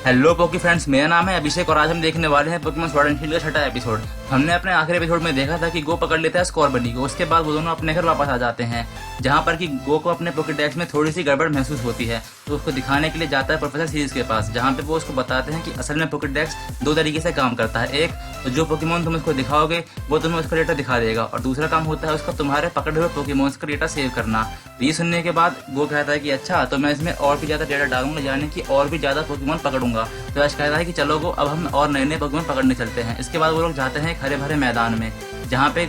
Hello poke friends, मेरा नाम है अभिषेक और आज हम देखने वाले हैं पोकेमॉन स्वॉर्ड एंड शील्ड का छठा एपिसोड। हमने अपने आखिरी एपिसोड में देखा था कि गो पकड़ लेता है स्कॉर्बनी को। उसके बाद वो दोनों अपने घर वापस आ जाते हैं, जहां पर कि गो को अपने पोकेडेक्स में थोड़ी सी गड़बड़ महसूस होती है। तो उसको दिखाने के लिए जाता है प्रोफेसर सीरीज के पास, जहाँ पे वो उसको बताते हैं कि असल में पोकेडेक्स दो तरीके से काम करता है। एक तो जो पोकेमॉन तुम उसको दिखाओगे वो तुम्हें उसका डेटा दिखा देगा, और दूसरा काम होता है उसका तुम्हारे पकड़े हुए पोकेमॉन्स का डेटा सेव करना। ये सुनने के बाद गो कहता है कि अच्छा, तो मैं इसमें और भी ज़्यादा डेटा डालूंगा, यानी कि और भी ज़्यादा पोकेमॉन पकड़ूंगा। तो ऐश कहता है कि चलो गो, अब हम और नए नए पोकेमॉन पकड़ने चलते हैं। इसके बाद वो लोग जाते हैं एक हरे भरे मैदान में, जहाँ पे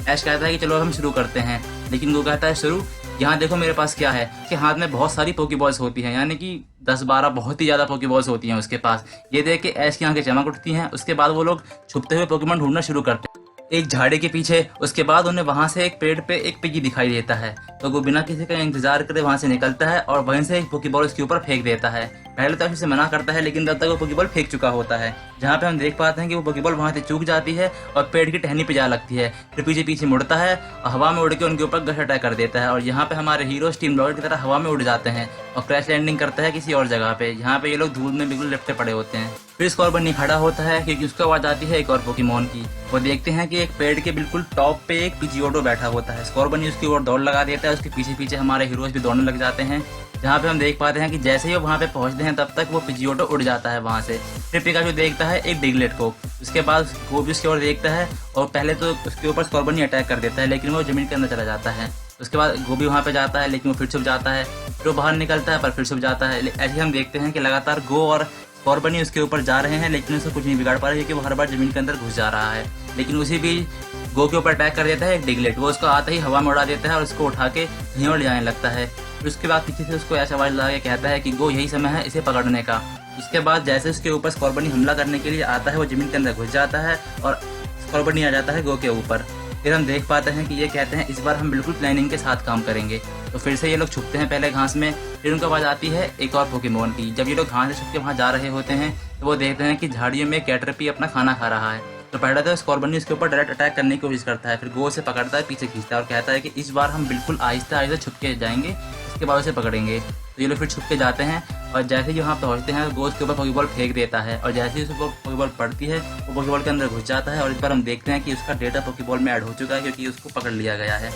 ऐश कहता है कि चलो हम शुरू करते हैं। लेकिन गो कहता है शुरू, यहाँ देखो मेरे पास क्या है, कि हाथ में बहुत सारी पोकेबॉल्स होती हैं, यानी कि 10-12 बहुत ही ज़्यादा पोकेबॉल्स होती हैं उसके पास। ये देख के ऐश की आंखें चमक उठती हैं। उसके बाद वो लोग छुपते हुए पोकेमॉन ढूंढना शुरू करते हैं एक झाड़ी के पीछे। उसके बाद उन्हें वहां से एक पेड़ पे एक पिगी दिखाई देता है, तो वो बिना किसी का इंतजार करे वहां से निकलता है और वहीं से एक पोकेबॉल उसके ऊपर फेंक देता है। पहले तो उसे मना करता है, लेकिन तब तक वो पोकेबॉल फेंक चुका होता है, जहाँ पे हम देख पाते हैं कि वो पोकेबॉल वहां से चूक जाती है और पेड़ की टहनी पे जा लगती है। फिर पीछे पीछे मुड़ता है और हवा में उड़ के उनके ऊपर गश अटैक कर देता है, और यहाँ पे हमारे हीरो स्टीम रॉकेट की तरह हवा में उड़ जाते हैं और क्रैश लैंडिंग करता है किसी और जगह पे, जहाँ पे ये लोग धूल में बिल्कुल लिपटे पड़े होते हैं। फिर स्कॉर्बनी खड़ा होता है क्योंकि उसको आवाज आती है एक और पोकेमॉन की। वो देखते हैं कि एक पेड़ के बिल्कुल टॉप पे एक पिजियोटो बैठा होता है। स्कॉर्बनी उसकी ओर दौड़ लगा देता है, उसके पीछे पीछे हमारे हीरोज भी दौड़ने लग जाते हैं, जहाँ पे हम देख पाते हैं कि जैसे ही वो वहाँ पे पहुँचते हैं तब तक वो पिजियोटो उड़ जाता है वहाँ से। फिर पिकाचू देखता है एक डिगलेट को। उसके बाद वो भी उसकी ओर देखता है और पहले तो उसके ऊपर स्कॉर्बनी अटैक कर देता है, लेकिन वो जमीन के अंदर चला जाता है। उसके बाद गोभी वहाँ पे जाता है, लेकिन वो फिर छुप जाता है। फिर वो बाहर निकलता है पर फिर छुप जाता है। ऐसे हम देखते हैं कि लगातार गो और स्कॉर्बनी उसके ऊपर जा रहे हैं, लेकिन उसको कुछ नहीं बिगाड़ पा रहे, क्योंकि वो हर बार जमीन के अंदर घुस जा रहा है। लेकिन उसी बीच गो के ऊपर अटैक कर देता है एक डिगलेट। वो उसको आते ही हवा में उड़ा देता है और उसको उठा के कहीं और ले जाने लगता है। फिर उसके बाद पीछे से उसको ऐसा आवाज लगा के कहता है कि गो, यही समय है इसे पकड़ने का। उसके बाद जैसे उसके ऊपर स्कॉर्बनी हमला करने के लिए आता है, वो जमीन के अंदर घुस जाता है और स्कॉर्बनी आ जाता है गो के ऊपर। फिर हम देख पाते हैं कि ये कहते हैं इस बार हम बिल्कुल प्लानिंग के साथ काम करेंगे। तो फिर से ये लोग छुपते हैं पहले घास में। फिर उनको आवाज आती है एक और पोकेमॉन की। जब ये लोग घास से छुप के वहाँ जा रहे होते हैं तो वो देखते हैं कि झाड़ियों में कैटरपी अपना खाना खा रहा है। तो पहले तो स्कॉर्बनी उसके ऊपर डायरेक्ट अटैक करने की कोशिश करता है, फिर गो से पकड़ता है, पीछे खींचता है और कहता है कि इस बार हम बिल्कुल आहिस्ते आहिस्ते छुप के जाएंगे, इसके बाद उसे पकड़ेंगे। तो ये लोग फिर छुप के जाते हैं और जैसे ही वहाँ पहुँचते हैं गो उसके ऊपर पोकेबॉल फेंक देता है, और जैसे ही उसको पोकेबॉल पड़ती है वो पोकेबॉल के अंदर घुस जाता है। और इस बार हम देखते हैं कि उसका डेटा पोकेबॉल में ऐड हो चुका है, क्योंकि उसको पकड़ लिया गया है।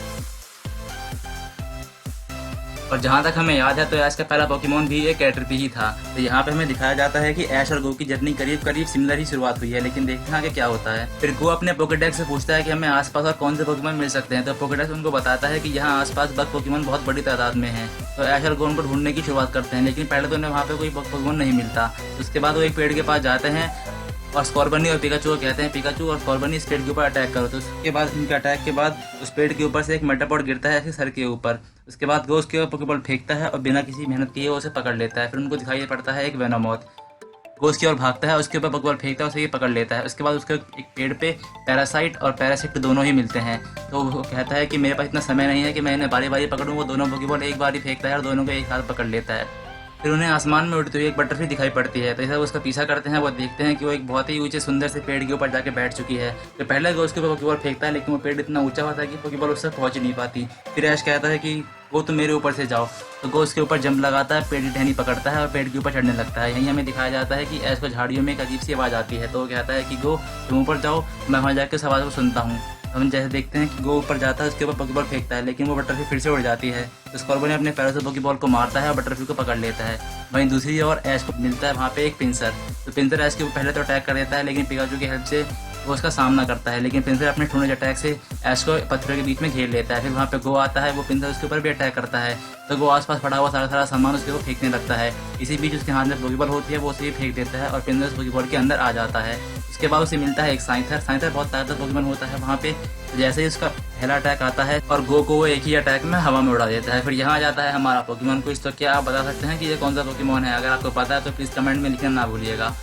और जहाँ तक हमें याद है तो ऐश का पहला पोकेमॉन भी एक कैटरपी ही था। तो यहाँ पे हमें दिखाया जाता है कि ऐश और गो की जर्नी करीब करीब सिमिलर ही शुरुआत हुई है, लेकिन देखते हैं आगे क्या होता है। फिर गो अपने पोकेडेक्स से पूछता है कि हमें आसपास और कौन से पोकेमॉन मिल सकते हैं। तो पोकेडेक्स उनको बताता है कि यहाँ आसपास बग पोकेमॉन बहुत बड़ी तादाद में है। तो ऐश और गो उनको ढूंढने की शुरुआत करते हैं, लेकिन पहले तो उन्हें वहाँ पे कोई पोकेमॉन नहीं मिलता। उसके बाद वो एक पेड़ के पास जाते हैं और स्कॉर्बनी और पिकाचू को कहते हैं पिकाचू और स्कॉर्बनी इस पेड़ के ऊपर अटैक करो। तो उसके बाद इनके अटैक के बाद उस पेड़ के ऊपर से एक मेटापॉड गिरता है ऐसे सर के ऊपर। उसके बाद वो उसके ऊपर पोकेबॉल फेंकता है और बिना किसी मेहनत किए वो उसे पकड़ लेता है। फिर उनको दिखाई पड़ता है एक वेनोमॉथ। वो उसकी ओर भागता है, उसके ऊपर पोकेबॉल फेंकता है, उसे ये पकड़ लेता है। उसके बाद उसके एक पेड़ पे पैरासाइट और पैरासिट दोनों ही मिलते हैं। तो वो कहता है कि मेरे पास इतना समय नहीं है कि मैं इन्हें बारी बारी पकड़ूँ। वो दोनों पोकेबॉल एक बार ही फेंकता है और दोनों को एक साथ पकड़ लेता है। फिर उन्हें आसमान में उड़ती हुई एक बटरफ्लाई दिखाई पड़ती है। तो ऐसा वो उसका पीछा करते हैं। वो देखते हैं कि वो एक बहुत ही ऊंचे सुंदर से पेड़ के ऊपर जाके बैठ चुकी है। तो पहले वो उसके ऊपर पोकेबॉल फेंकता है, लेकिन वो पेड़ इतना ऊंचा होता है कि पोकेबॉल उससे पहुंच नहीं पाती। फिर ऐश कहता है कि वो तुम मेरे ऊपर से जाओ। तो गो उसके ऊपर जंप लगाता है, पेड़ की टहनी पकड़ता है और पेड़ के ऊपर चढ़ने लगता है। यहीं हमें दिखाया जाता है कि ऐश को झाड़ियों में एक अजीब सी आवाज़ आती है। तो वो कहता है कि गो, तुम ऊपर जाओ, मैं वहाँ जाकर उस आवाज़ को सुनता हूँ। हम जैसे देखते हैं कि गो ऊपर जाता है, उसके ऊपर पोकेबॉल फेंकता है, लेकिन वो बटरफ्लाई फिर से उड़ जाती है। तो स्कॉर्बनी अपने पैरों से पोकेबॉल को मारता है और बटरफ्लाई को पकड़ लेता है। वहीं दूसरी ओर ऐश को मिलता है वहाँ पे एक पिंसर। तो पिंसर ऐश के ऊपर पहले तो अटैक कर देता है, लेकिन पिकाचू की हेल्प से वो उसका सामना करता है। लेकिन पिंसर अपने ठोड़े अटैक से ऐश को पत्थरों के बीच में घेर लेता है। फिर वहाँ पे गो आता है, वो पिंसर उसके ऊपर भी अटैक करता है। तो वो आसपास पड़ा हुआ सारा सामान उसके ऊपर फेंकने लगता है। इसी बीच उसके हाथ में पोकेबॉल होती है, वो उसे भी फेंक देता है और पिंसर उस पोकेबॉल के अंदर आ जाता है। उसके बाद उसे मिलता है एक साइंथर। साइंथर बहुत ताकतवर पोकेमॉन होता है वहाँ पे। जैसे ही उसका पहला अटैक आता है और गो को वो एक ही अटैक में हवा में उड़ा देता है। फिर यहाँ आ जाता है हमारा पोकेमॉन क्विज। तो क्या आप बता सकते हैं कि ये कौन सा पोकेमॉन है? अगर आपको पता है तो प्लीज़ कमेंट में लिखना ना भूलिएगा।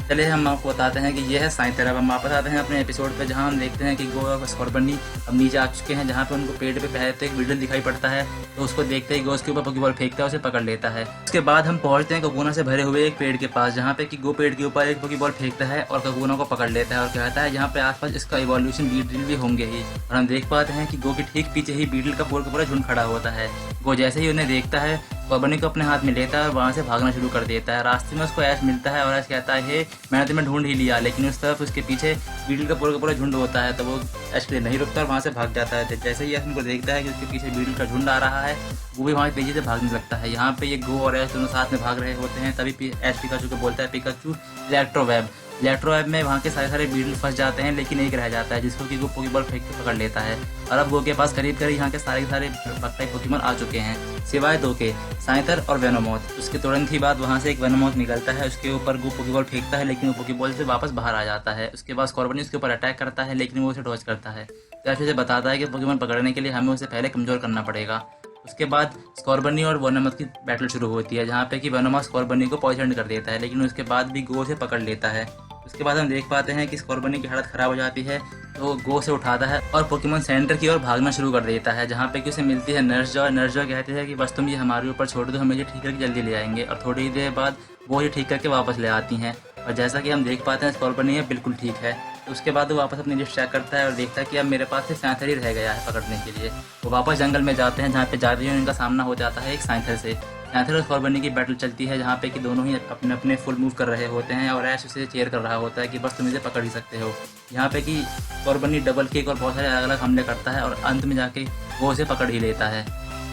चलिए हम आपको बताते हैं कि ये है साइंथर। अब हम वापस आते हैं अपने एपिसोड पे, जहाँ हम देखते हैं कि गो और स्कॉर्बनी अब नीचे आ चुके हैं, जहाँ पे उनको पेड़ पे पहले तो एक बीटल दिखाई पड़ता है। तो उसको देखते ही गो उसके ऊपर पोकेबॉल फेंकता है, उसे पकड़ लेता है। उसके बाद हम पहुंचते हैं कोकोना से भरे हुए एक पेड़ के पास, जहाँ पे कि गो पेड़ के ऊपर एक पोकेबॉल फेंकता है और कोकोना को पकड़ लेता है और कहता है यहाँ पे आसपास इसका इवोल्यूशन बीटल भी होंगे ही। और हम देख पाते हैं कि गो के ठीक पीछे ही बीटल का पूरा झुंड खड़ा होता है। गो जैसे ही उन्हें देखता है स्कॉर्बनी को अपने हाथ में लेता है और वहाँ से भागना शुरू कर देता है। रास्ते में उसको ऐश मिलता है और ऐश कहता है हे मैंने तुम्हें ढूंढ ही लिया, लेकिन उस तरफ उसके पीछे बीटल का पूरा झुंड होता है। तो वो ऐश के लिए नहीं रुकता और वहाँ से भाग जाता है। जैसे ही ऐश उनको देखता है कि उसके पीछे बीटल का झुंड आ रहा है, वो भी वहाँ तेजी से भागने लगता है। यहाँ पे ये गो और ऐश दोनों साथ में भाग रहे होते हैं। तभी ऐश पिकाचू को बोलता है पिकाचू इलेक्ट्रोवेब। इलेक्ट्रोवेब में वहाँ के सारे बीटल फंस जाते हैं, लेकिन एक रह जाता है जिसको कि वो पोकेबॉल फेंक के पकड़ लेता है। और अब गो के पास करीब यहाँ के सारे बकटाई पोकेमॉन आ चुके हैं, सिवाय 2 के, साइंथर और वेनोमॉथ। उसके तुरंत ही बाद वहाँ से एक वेनोमॉथ निकलता है, उसके ऊपर गो पोकेबॉल फेंकता है, लेकिन वो पोकेबॉल से वापस बाहर आ जाता है। उसके बाद स्कॉर्बनी उसके ऊपर अटैक करता है, लेकिन वो उसे डॉज करता है। तो ऐसे से बताता है कि पोकेमॉन पकड़ने के लिए हमें उसे पहले कमज़ोर करना पड़ेगा। उसके बाद स्कॉर्बनी और वेनोमॉथ की बैटल शुरू होती है, जहाँ पे कि वेनोमॉथ स्कॉर्बनी को पॉइजन कर देता है, लेकिन उसके बाद भी गो से पकड़ लेता है। उसके बाद हम देख पाते हैं कि स्कॉर्बनी की हालत ख़राब हो जाती है, तो गो से उठाता है और पोकेमॉन सेंटर की ओर भागना शुरू कर देता है, जहाँ पे कि उसे मिलती है नर्स जॉय। नर्स जॉय कहती है कि बस तुम ये हमारे ऊपर छोड़ दो, हम ये ठीक करके जल्दी ले आएंगे। और थोड़ी देर बाद वो ये ठीक करके वापस ले आती हैं। और जैसा कि हम देख पाते हैं स्कॉर्बनी ये बिल्कुल ठीक है। तो उसके बाद वो वापस अपनी लिस्ट चेक करता है और देखता है कि अब मेरे पास सिर्फ साइंथर ही रह गया है पकड़ने के लिए। वो वापस जंगल में जाते हैं, जहाँ पे जाते हैं उनका सामना हो जाता है एक साइंथर से। साइंथर और स्कॉर्बनी की बैटल चलती है, जहाँ पे कि दोनों ही अपने अपने फुल मूव कर रहे होते हैं और ऐश उसे चेयर कर रहा होता है कि बस तुम इसे पकड़ ही सकते हो। यहाँ पे कि स्कॉर्बनी डबल किक और बहुत सारे अलग अलग हमले करता है और अंत में जाके वो उसे पकड़ ही लेता है।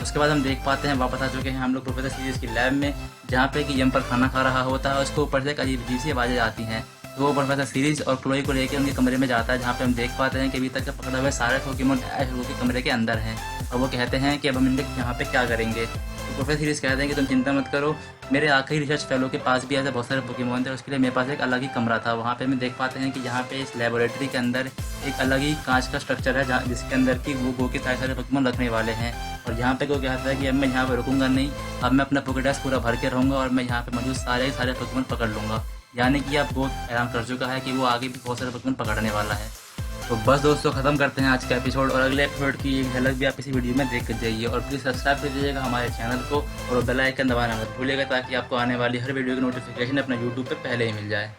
उसके बाद हम देख पाते हैं वापस आ चुके हैं हम लोग प्रोफेसर सीरीज की लैब में, जहाँ पे कि यम पर खाना खा रहा होता है। उसके ऊपर से एक अजीब सी आवाज़ें आती हैं। तो वो प्रोफेसर सीरीज और क्लोई को लेकर उनके कमरे में जाता है, जहाँ पे हम देख पाते हैं कि अभी तक के पकड़े हुए सारे पोकेमॉन ऐश के कमरे के अंदर हैं। और वो कहते हैं कि अब हम इनके यहाँ पे क्या करेंगे। तो प्रोफेसर सीरीज कहते हैं कि तुम चिंता मत करो, मेरे आखिरी रिसर्च फेलो के पास भी ऐसे बहुत सारे पोकेमॉन थे, उसके लिए मेरे पास एक अलग ही कमरा था। वहाँ पे हम देख पाते हैं कि यहाँ पे इस लेबोरेटरी के अंदर एक अलग ही कांच का स्ट्रक्चर है, जहाँ जिसके अंदर की वो गो के सारे पोकेमॉन रखने वाले हैं। और यहाँ पे वो कहता है कि अब मैं यहाँ पे रुकूंगा नहीं, अब मैं अपना पोकेडेक्स पूरा भर के रहूँगा और मैं यहाँ पे मौजूद सारे पोकेमॉन पकड़ लूँगा। यानी कि अब वो ऐलान कर चुका है कि वो आगे भी बहुत सारे पोकेमॉन पकड़ने वाला है। तो बस दोस्तों, ख़त्म करते हैं आज का एपिसोड और अगले एपिसोड की एक झलक भी आप इसी वीडियो में देख कर जाइए। और प्लीज़ सब्सक्राइब कर दीजिएगा हमारे चैनल को और बेल आइकन दबाना मत भूलिएगा, ताकि आपको आने वाली हर वीडियो की नोटिफिकेशन अपने यूट्यूब पे पहले ही मिल जाए।